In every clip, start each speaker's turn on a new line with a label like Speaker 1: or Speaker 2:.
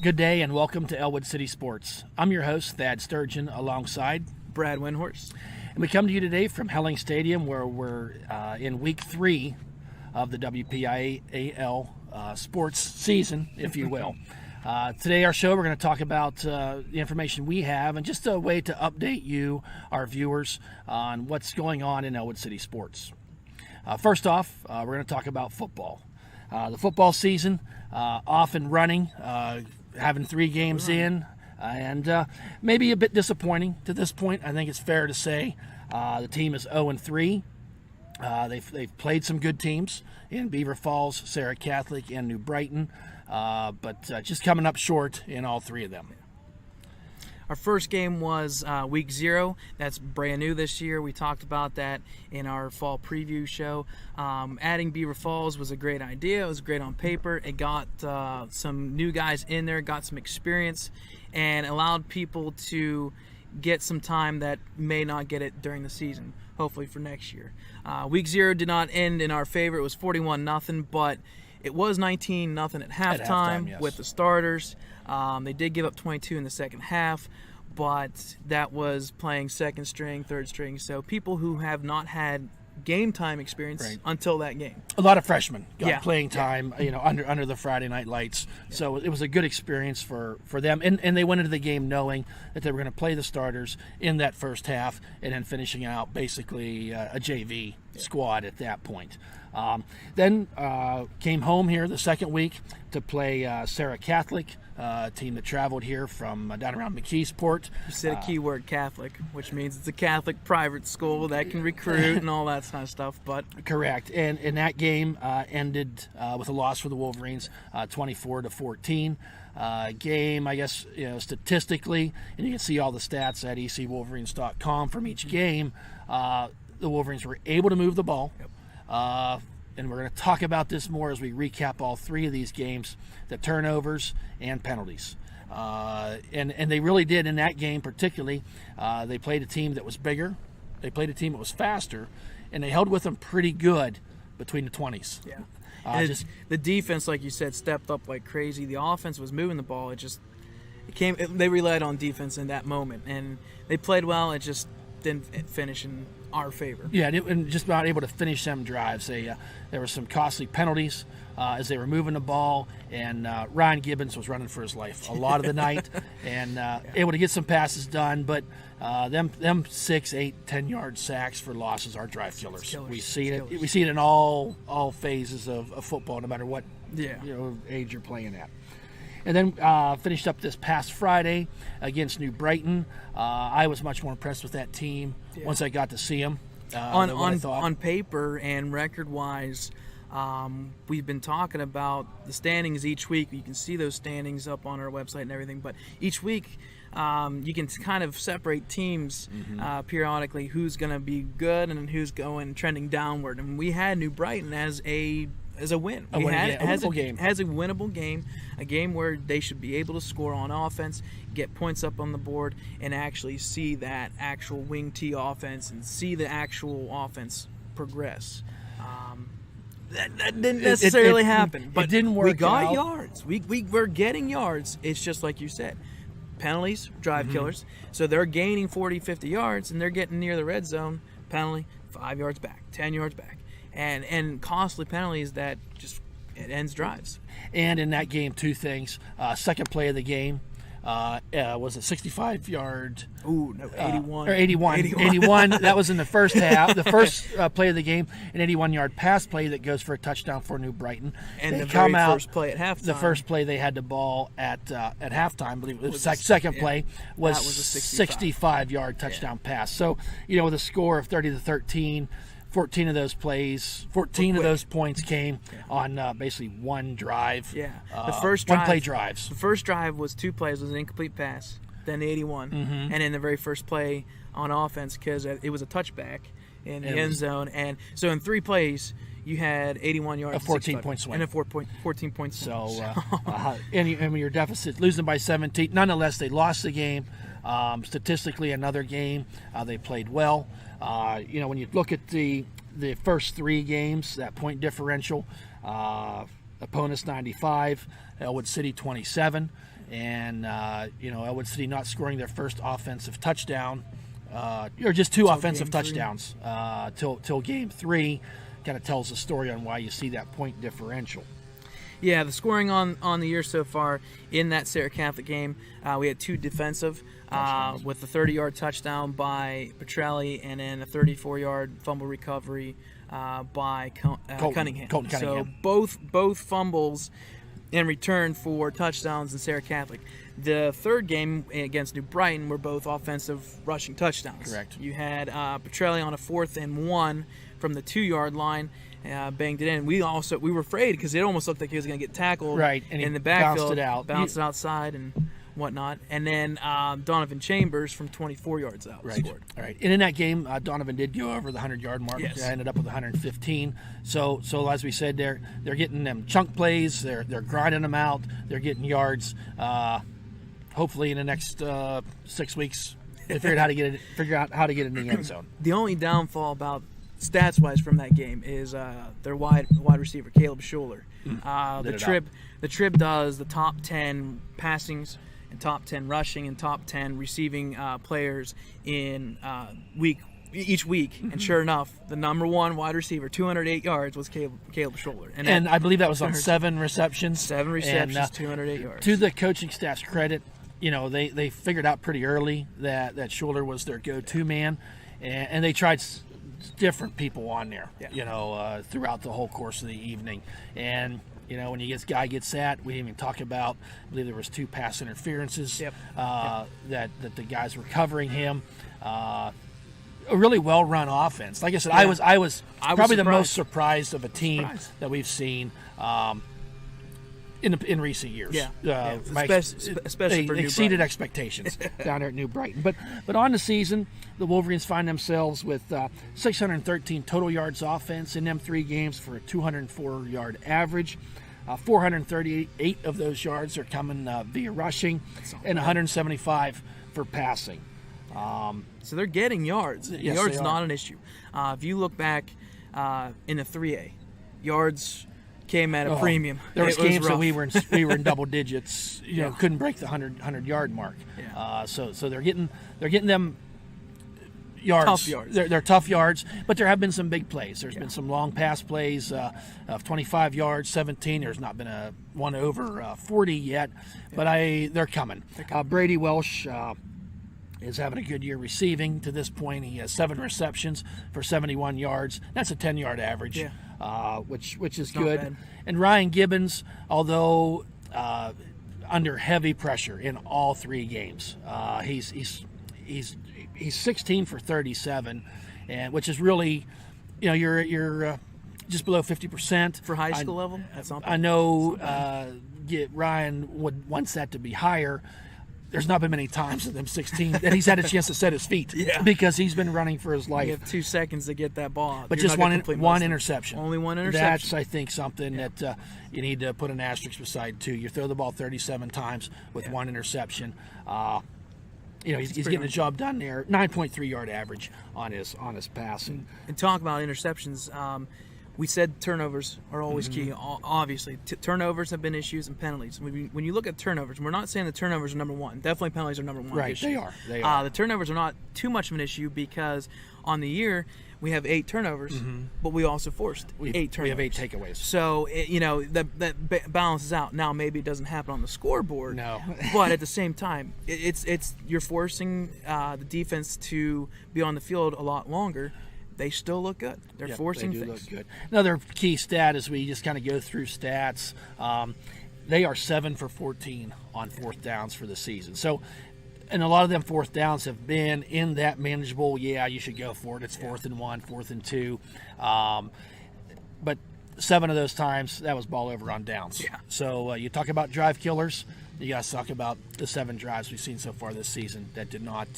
Speaker 1: Good day and welcome to Ellwood City Sports. I'm your host, Thad Sturgeon, alongside
Speaker 2: Brad WINDHORST.
Speaker 1: And we come to you today from Helling Stadium, where we're in week 3 of the WPIAL sports season, if you will. Today, our show, we're going to talk about the information we have and just a way to update you, our viewers, on what's going on in Ellwood City sports. First off, we're going to talk about football. The football season off and running, having 3 games in, and maybe a bit disappointing to this point. I think it's fair to say the team is 0-3. They've played some good teams in Beaver Falls, Sarah Catholic, and New Brighton, but just coming up short in all 3 of them.
Speaker 2: Our first game was week 0. That's brand new this year. We talked about that in our fall preview show. Adding Beaver Falls was a great idea. It was great on paper. It got some new guys in there, got some experience, and allowed people to get some time that may not get it during the season, hopefully for next year. Week 0 did not end in our favor. It was 41-0, but it was 19-0 at halftime,
Speaker 1: yes,
Speaker 2: with the starters. They did give up 22 in the second half, but that was playing second string, third string. So people who have not had game time experience until that game.
Speaker 1: A lot of freshmen got playing time, under the Friday night lights. So it was a good experience for them. And they went into the game knowing that they were going to play the starters in that first half and then finishing out basically a JV squad at that point. Then came home here the second week to play Sarah Catholic, a team that traveled here from down around McKeesport.
Speaker 2: You said a keyword, Catholic, which means it's a Catholic private school that can recruit and all that kind of stuff. But
Speaker 1: correct. And that game ended with a loss for the Wolverines, 24-14. Game, I guess, statistically, and you can see all the stats at ecwolverines.com from each game. The Wolverines were able to move the ball. And we're going to talk about this more as we recap all 3 of these games, the turnovers and penalties. And they really did in that game particularly. They played a team that was bigger. They played a team that was faster. And they held with them pretty good between the 20s.
Speaker 2: Yeah. The defense, like you said, stepped up like crazy. The offense was moving the ball. They relied on defense in that moment. And they played well. It just didn't finish in our favor.
Speaker 1: Yeah, and just about able to finish them drives. There were some costly penalties as they were moving the ball, and Ryan Gibbons was running for his life a lot of the night, and able to get some passes done. But them 6, 8, 10-yard sacks for losses are drive killers. We see it. We see it in all phases of football, no matter what age you're playing at. And then finished up this past Friday against New Brighton. I was much more impressed with that team once I got to see them.
Speaker 2: On paper and record-wise, we've been talking about the standings each week. You can see those standings up on our website and everything. But each week, you can kind of separate teams periodically, who's going to be good and who's trending downward. And we had New Brighton as a win.
Speaker 1: A winnable game.
Speaker 2: Has a winnable game, a game where they should be able to score on offense, get points up on the board, and actually see that actual wing T offense and see the actual offense progress. That didn't necessarily happen, but
Speaker 1: it didn't work.
Speaker 2: We got yards. We're getting yards. It's just like you said. Penalties, drive killers. So they're gaining 40, 50 yards, and they're getting near the red zone. Penalty, 5 yards back, 10 yards back. And costly penalties that just it ends drives.
Speaker 1: And in that game, 2 things. Second play of the game was a 65-yard.
Speaker 2: Ooh, no, 81.
Speaker 1: Or 81. That was in the first half. The first play of the game, an 81-yard pass play that goes for a touchtown for New Brighton.
Speaker 2: And the very first play at halftime.
Speaker 1: The first play they had the ball at halftime. I believe it was the second play was a 65-yard touchdown pass. So, with a score of 30-13. 14 of those points came on basically one drive.
Speaker 2: Yeah, the first drive,
Speaker 1: one-play drives.
Speaker 2: The first drive was 2 plays, was an incomplete pass, then the 81, and in the very first play on offense, because it was a touchback in the end zone, and so in 3 plays you had 81 yards,
Speaker 1: a 14-point swing,
Speaker 2: and a 14-point swing.
Speaker 1: So, and your deficit losing by 17. Nonetheless, they lost the game. Statistically, another game they played well. When you look at the first 3 games, that point differential, opponents 95, Ellwood City 27. and Ellwood City not scoring their first offensive touchdown, or just two offensive touchdowns till game 3, kind of tells the story on why you see that point differential.
Speaker 2: Yeah, the scoring on the year so far in that Sarah Catholic game, we had 2 defensive with a 30-yard touchdown by Petrelli and then a 34-yard fumble recovery by Cunningham.
Speaker 1: Colton
Speaker 2: So
Speaker 1: Cunningham.
Speaker 2: both fumbles in return for touchdowns in Sarah Catholic. The third game against New Brighton were both offensive rushing touchdowns.
Speaker 1: Correct.
Speaker 2: You had Petrelli on a 4th and 1 from the 2-yard line. Banged it in. We were afraid because it almost looked like he was going to get tackled
Speaker 1: Right, and
Speaker 2: in
Speaker 1: he
Speaker 2: the backfield,
Speaker 1: bounced it out.
Speaker 2: outside and whatnot. And then Donovan Chambers from 24 yards out scored.
Speaker 1: All right. And in that game, Donovan did go over the 100-yard mark.
Speaker 2: Yes.
Speaker 1: Ended up with 115. So as we said, they're getting them chunk plays. They're grinding them out. They're getting yards. Hopefully, in the next 6 weeks, they figure out how to get in the end zone.
Speaker 2: The only downfall about stats-wise from that game is their wide receiver Caleb Schuler. The Trib does the top 10 passings and top 10 rushing and top 10 receiving players in each week, and sure enough, the number 1 wide receiver, 208 yards, was Caleb Schuler.
Speaker 1: And I believe that was on 7 receptions.
Speaker 2: 7 receptions, 208 yards.
Speaker 1: To the coaching staff's credit, they figured out pretty early that Schuler was their go-to man, and they tried different people on there, throughout the whole course of the evening. And when guy gets that, we didn't even talk about, I believe there was 2 pass interferences that the guys were covering him. A really well-run offense. Like I said, I was probably the most surprised of a team that we've seen in recent years.
Speaker 2: Especially for
Speaker 1: they
Speaker 2: New
Speaker 1: exceeded
Speaker 2: Brighton.
Speaker 1: expectations down there at New Brighton. But on the season, the Wolverines find themselves with 613 total yards offense in them 3 games for a 204-yard average. 438 of those yards are coming via rushing, and 175 for passing.
Speaker 2: So they're getting yards.
Speaker 1: Yes,
Speaker 2: yards
Speaker 1: they
Speaker 2: is
Speaker 1: are.
Speaker 2: not an issue. If you look back in the 3A, yards came at a premium.
Speaker 1: There was
Speaker 2: It
Speaker 1: games that
Speaker 2: rough.
Speaker 1: we were in double digits. Couldn't break the 100-yard mark.
Speaker 2: Yeah.
Speaker 1: So they're getting them yards.
Speaker 2: Tough yards.
Speaker 1: They're tough yards, but there have been some big plays. There's been some long pass plays of 25 yards, 17. There's not been a one over 40 yet, but they're coming. Brady Welsh is having a good year receiving to this point. He has 7 receptions for 71 yards. That's a 10-yard average, which is good.
Speaker 2: bad.
Speaker 1: And Ryan Gibbons, although under heavy pressure in all 3 games, he's 16 for 37, and which is really, you're just below 50%
Speaker 2: For high school level, that's not bad.
Speaker 1: I know Ryan wants that to be higher. There's not been many times in them 16 that he's had a chance to set his feet because he's been running for his life.
Speaker 2: You have 2 seconds to get that ball out.
Speaker 1: But
Speaker 2: You're
Speaker 1: just
Speaker 2: not gonna
Speaker 1: one
Speaker 2: complete most of it.
Speaker 1: interception.
Speaker 2: Only 1 interception.
Speaker 1: That's, I think, something that you need to put an asterisk beside, too. You throw the ball 37 times with 1 interception. He's getting the job done there. 9.3-yard average on his passing.
Speaker 2: And talk about interceptions. We said turnovers are always key. Obviously, turnovers have been issues and penalties. When you look at turnovers, we're not saying the turnovers are number 1. Definitely penalties are number 1
Speaker 1: Right,
Speaker 2: issue.
Speaker 1: they are.
Speaker 2: The turnovers are not too much of an issue because on the year we have 8 turnovers, but we also forced 8 turnovers.
Speaker 1: We have 8 takeaways.
Speaker 2: So that balances out. Now maybe it doesn't happen on the scoreboard.
Speaker 1: No.
Speaker 2: But at the same time, it's you're forcing the defense to be on the field a lot longer. They still look good. They're forcing
Speaker 1: they do
Speaker 2: things.
Speaker 1: look good. Another key stat as we just kind of go through stats, they are 7 for 14 on 4th downs for the season. So, and a lot of them 4th downs have been in that manageable, you should go for it. It's 4th and 1, 4th and 2. But 7 of those times, that was ball over on downs.
Speaker 2: Yeah.
Speaker 1: So you talk about drive killers, you got to talk about the 7 drives we've seen so far this season that did not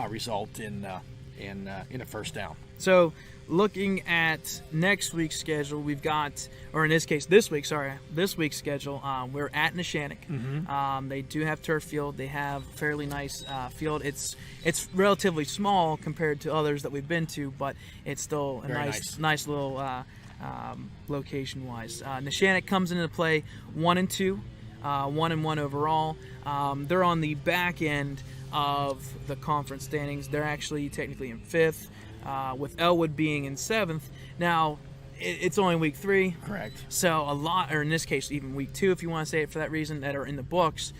Speaker 1: result in a first down.
Speaker 2: So, looking at next week's schedule, we've got, or in this case, this week's schedule, we're at Neshannock. They do have turf field. They have fairly nice field. It's relatively small compared to others that we've been to, but it's still a nice little location-wise. Neshannock comes into play 1-2. 1-1 overall. They're on the back end of the conference standings. They're actually technically in 5th, with Ellwood being in 7th. Now, it's only week 3.
Speaker 1: Correct.
Speaker 2: So a lot, or in this case, even week 2, if you want to say it for that reason, that are in the books.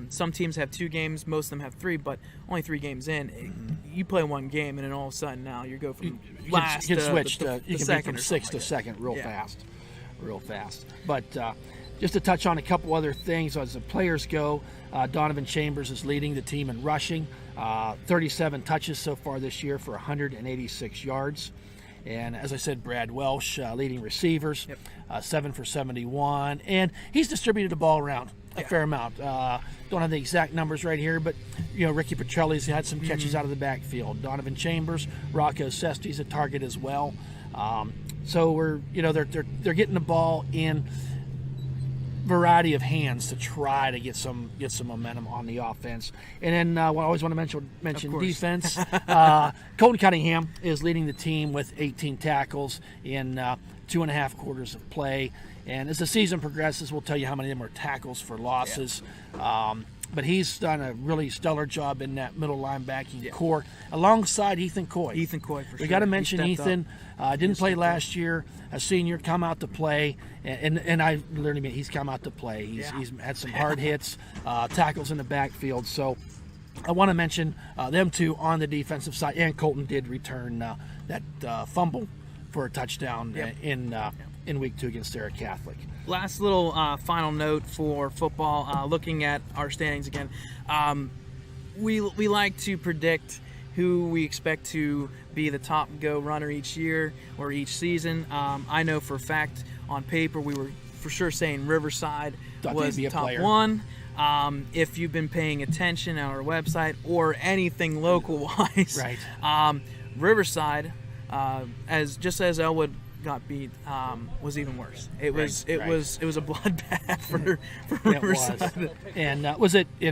Speaker 2: Some teams have 2 games, most of them have 3, but only 3 games in. You play 1 game, and then all of a sudden now you go from last
Speaker 1: you can
Speaker 2: to
Speaker 1: switch
Speaker 2: the
Speaker 1: you can
Speaker 2: second
Speaker 1: be from
Speaker 2: or
Speaker 1: 6th
Speaker 2: something
Speaker 1: to
Speaker 2: like
Speaker 1: second real
Speaker 2: Yeah.
Speaker 1: fast. But just to touch on a couple other things as the players go, Donovan Chambers is leading the team in rushing, 37 touches so far this year for 186 yards. And as I said, Brad Welsh leading receivers, 7 for 71, and he's distributed the ball around a fair amount. Don't have the exact numbers right here, but Ricky Petrelli's had some catches out of the backfield. Donovan Chambers, Rocco Sesti's a target as well. So we're they're getting the ball in variety of hands to try to get some momentum on the offense. And then I always want to mention defense. Colton Cunningham is leading the team with 18 tackles in 2.5 quarters of play. And as the season progresses, we'll tell you how many of them are tackles for losses. But he's done a really stellar job in that middle linebacking core alongside Ethan Coy.
Speaker 2: Ethan Coy, for sure.
Speaker 1: We got to mention Ethan. Didn't play last year. A senior, come out to play, and I learned him. He's come out to play. He's had some hard hits, tackles in the backfield. So I want to mention them two on the defensive side. And Colton did return that fumble for a touchdown in week 2 against Sarah Catholic.
Speaker 2: Last little final note for football, looking at our standings again. We like to predict who we expect to be the top go runner each year or each season. I know for a fact on paper we were for sure saying Riverside was the top one. If you've been paying attention on our website or anything local wise, Riverside, as Ellwood got beat, was even worse. It was a bloodbath for Riverside.
Speaker 1: And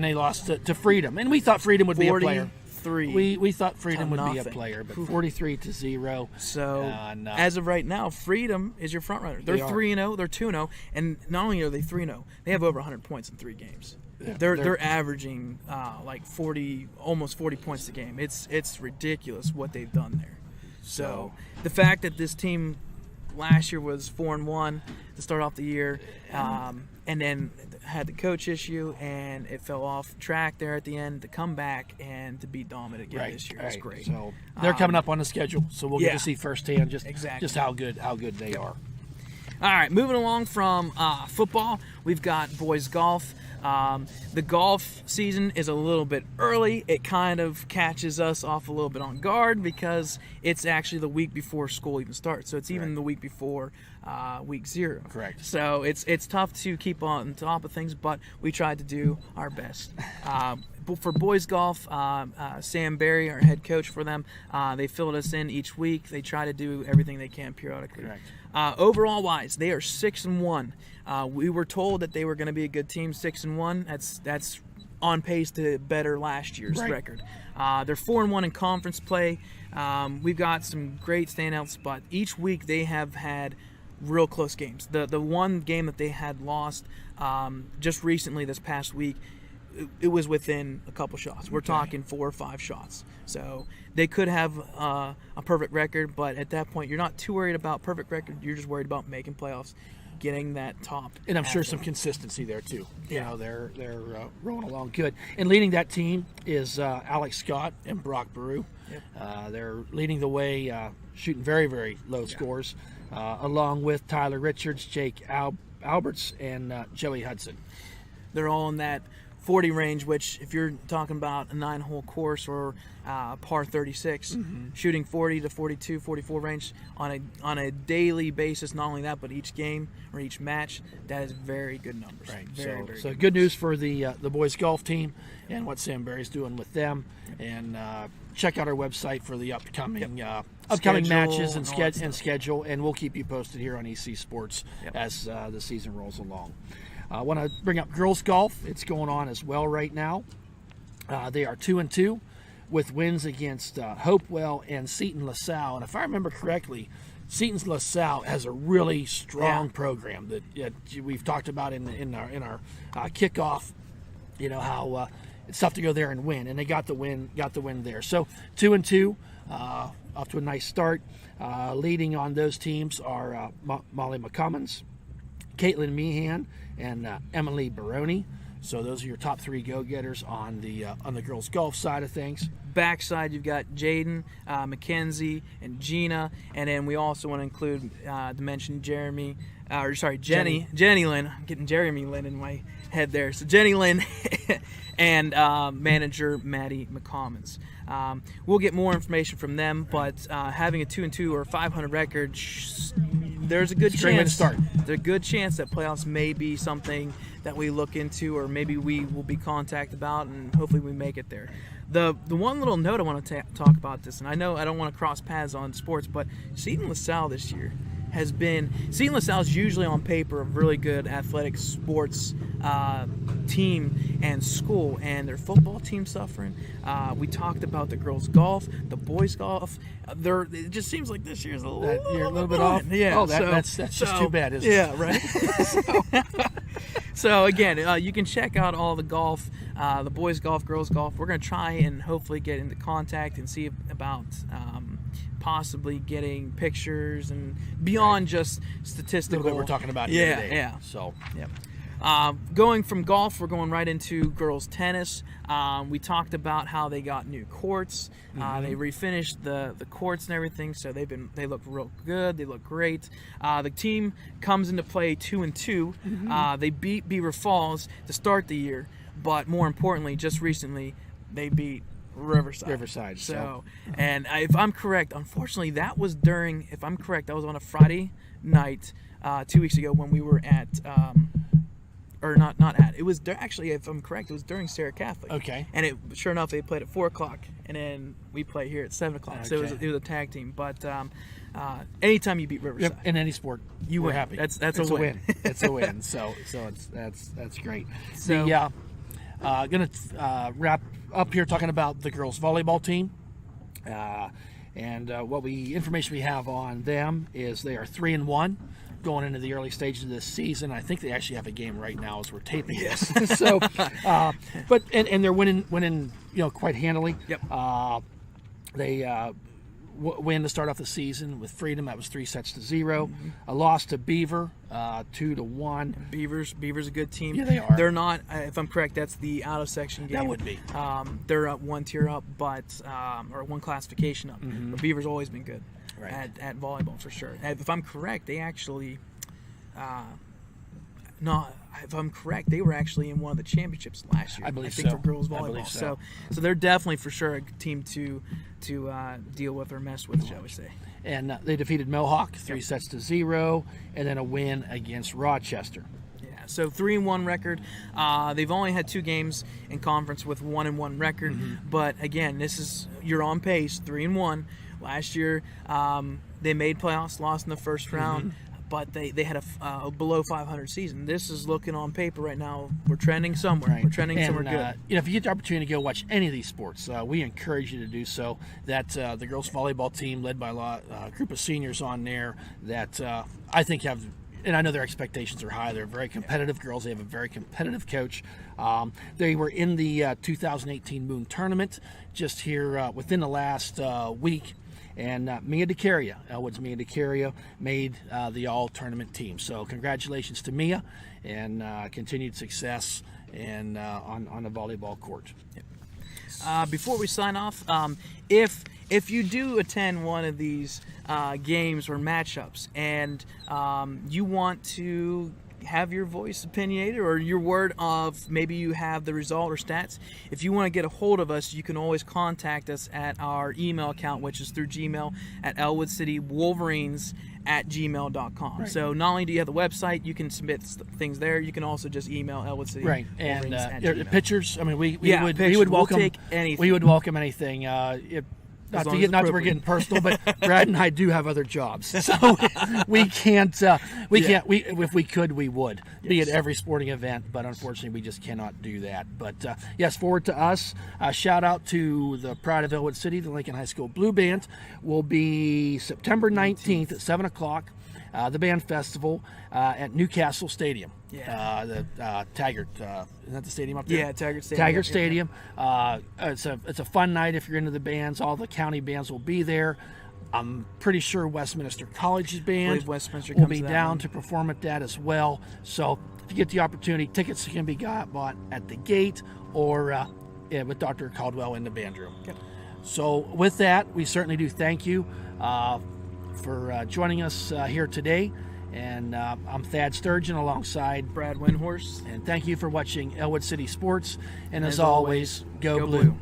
Speaker 1: they lost to Freedom, and we thought Freedom would be a player. We thought Freedom would be a player, but 43-0.
Speaker 2: So as of right now, Freedom is your front runner. They're 3-0. They're 2-0, and not only are they 3-0, they have over 100 points in 3 games. They're averaging like 40, almost 40 points a game. It's ridiculous what they've done there. So the fact that this team last year was 4-1 to start off the year, and then had the coach issue, and it fell off track there at the end. To come back and to be dominant again this year is great.
Speaker 1: So they're coming up on the schedule, so we'll get to see firsthand just how good they are.
Speaker 2: All right, moving along from football, we've got boys golf. The golf season is a little bit early. It kind of catches us off a little bit on guard because it's actually the week before school even starts. So it's even the week before week 0.
Speaker 1: Correct.
Speaker 2: So it's tough to keep on top of things, but we tried to do our best. For boys golf, Sam Berry, our head coach for them, they filled us in each week. They try to do everything they can periodically.
Speaker 1: Correct.
Speaker 2: Overall wise, they are 6-1. We were told that they were going to be a good team. 6-1. That's on pace to better last year's record. They're 4-1 in conference play. We've got some great standouts, but each week they have had real close games. The one game that they had lost just recently this past week, it was within a couple shots. We're talking 4 or 5 shots. So they could have a perfect record, but at that point, you're not too worried about perfect record. You're just worried about making playoffs, getting that top.
Speaker 1: And I'm sure some consistency there too. They're rolling along good. And leading that team is Alex Scott and Brock Baru. They're leading the way, shooting very, very low scores, along with Tyler Richards, Jake Alberts, and Joey Hudson.
Speaker 2: They're all in that 40 range, which if you're talking about a 9-hole course or par 36, shooting 40 to 42, 44 range on a daily basis, not only that, but each game or each match, that is very good numbers.
Speaker 1: Right.
Speaker 2: Very
Speaker 1: good news for the boys golf team and what Sam Berry's doing with them. And check out our website for the upcoming matches and schedule, and we'll keep you posted here on EC Sports as the season rolls along. I want to bring up girls golf. It's going on as well right now. They are 2-2 with wins against Hopewell and Seton LaSalle. And if I remember correctly, Seton LaSalle has a really strong program that we've talked about in our kickoff. You know how it's tough to go there and win, and they got the win there. So 2-2, off to a nice start. Leading on those teams are Molly McCummins, Caitlin Meehan, and Emily Baroni. So those are your top 3 go-getters on the girls golf side of things.
Speaker 2: Backside, you've got Jaden, Mackenzie, and Gina, and then we also want to include to mention Jenny Lynn. I'm getting Jeremy Lynn in my head there. So Jenny Lynn and manager Maddie McCommons. We'll get more information from them, but having a 2-2 or 500 record, there's a good chance. There's a good chance that playoffs may be something that we look into, or maybe we will be contacted about, and hopefully we make it there. The one little note I want to talk about this, and I know I don't want to cross paths on sports, but Seton LaSalle this year has been – Seton LaSalle is usually on paper a really good athletic sports team and school, and their football team suffering. We talked about the girls' golf, the boys' golf. It just seems like this year's a little bit off.
Speaker 1: Yeah, that's just too bad, isn't it?
Speaker 2: Yeah, right. So again, you can check out all the golf, the boys golf, girls golf. We're going to try and hopefully get into contact and see about possibly getting pictures and beyond just statistical.
Speaker 1: What we're talking about here today.
Speaker 2: Yeah.
Speaker 1: So,
Speaker 2: going from golf, we're going right into girls tennis. We talked about how they got new courts. They refinished the courts and everything, so they look real good. They look great. The team comes into play 2-2. They beat Beaver Falls to start the year, but more importantly, just recently, they beat Riverside. So, and if I'm correct, unfortunately, that was on a Friday night 2 weeks ago when we were at. Or not at. It was actually, if I'm correct, it was during Sarah Catholic.
Speaker 1: Okay.
Speaker 2: And sure enough, they played at 4 o'clock, and then we play here at 7 o'clock.
Speaker 1: Okay.
Speaker 2: So it was a tag team. But anytime you beat Riverside,
Speaker 1: in any sport, we're happy.
Speaker 2: That's a win.
Speaker 1: It's a win. So that's great.
Speaker 2: So
Speaker 1: gonna wrap up here talking about the girls volleyball team. And information we have on them is they are 3-1. Going into the early stages of this season. I think they actually have a game right now as we're taping this. So, but they're winning, quite handily.
Speaker 2: Yep.
Speaker 1: They win to start off the season with Freedom. That was 3-0. A loss to Beaver, 2-1.
Speaker 2: Beaver's a good team.
Speaker 1: Yeah, they are.
Speaker 2: They're not. If I'm correct, that's the out of section game.
Speaker 1: That would be.
Speaker 2: They're up 1 tier up, but or 1 classification up. But Beaver's always been good.
Speaker 1: Right.
Speaker 2: At volleyball for sure. If I'm correct, they actually, if I'm correct, they were actually in one of the championships last year.
Speaker 1: I believe
Speaker 2: think
Speaker 1: so.
Speaker 2: for girls
Speaker 1: I
Speaker 2: volleyball.
Speaker 1: believe so.
Speaker 2: So they're definitely for sure a team to deal with or mess with, shall we say?
Speaker 1: And they defeated Mohawk 3-0, and then a win against Rochester.
Speaker 2: So 3-1 record. They've only had 2 games in conference with 1-1 record. But again, you're on pace, 3-1. Last year, they made playoffs, lost in the first round, but they had a below 500 season. This is looking on paper right now. We're trending somewhere. Right. We're trending somewhere good.
Speaker 1: If you get the opportunity to go watch any of these sports, we encourage you to do so. That the girls volleyball team, led by a group of seniors on there, that I think have. And I know their expectations are high. They're very competitive girls. They have a very competitive coach. They were in the 2018 Moon Tournament just here within the last week. And Mia DeCaria, Ellwood's Mia DeCaria, made the all-tournament team. So congratulations to Mia, and continued success on the volleyball court.
Speaker 2: Before we sign off, if you do attend one of these games or matchups and you want to have your voice opinionated or your word of maybe you have the result or stats, if you want to get a hold of us, you can always contact us at our email account, which is through Gmail at EllwoodCityWolverines@gmail.com.
Speaker 1: Right.
Speaker 2: So not only do you have the website, you can submit things there. You can also just email Ellwood City.
Speaker 1: Right, and pictures. I mean, we would
Speaker 2: we'll
Speaker 1: welcome
Speaker 2: take anything.
Speaker 1: We would welcome anything. not
Speaker 2: long
Speaker 1: to
Speaker 2: as
Speaker 1: get
Speaker 2: it's
Speaker 1: not that we're
Speaker 2: appropriate.
Speaker 1: getting personal, but Brad and I do have other jobs, so we can't. We can't. We if we could, we would be at every sporting event, but unfortunately, we just cannot do that. But yes, forward to us. Shout out to the Pride of Ellwood City, the Lincoln High School Blue Band. Will be September 19th at 7 o'clock. The band festival at Newcastle Stadium.
Speaker 2: Yeah.
Speaker 1: The Taggart. Is that the stadium up there?
Speaker 2: Yeah, Taggart Stadium.
Speaker 1: Taggart Stadium. It's a fun night if you're into the bands. All the county bands will be there. I'm pretty sure Westminster College's
Speaker 2: I
Speaker 1: band
Speaker 2: believe Westminster
Speaker 1: will
Speaker 2: comes
Speaker 1: be
Speaker 2: to that
Speaker 1: down
Speaker 2: one.
Speaker 1: to perform at that as well. So if you get the opportunity, tickets can be bought at the gate or with Dr. Caldwell in the band room.
Speaker 2: Yep.
Speaker 1: So with that, we certainly do thank you for joining us here today. And I'm Thad Sturgeon alongside
Speaker 2: Brad Windhorst.
Speaker 1: and thank you for watching Ellwood City Sports. And as
Speaker 2: As
Speaker 1: always, go
Speaker 2: go
Speaker 1: blue.
Speaker 2: blue.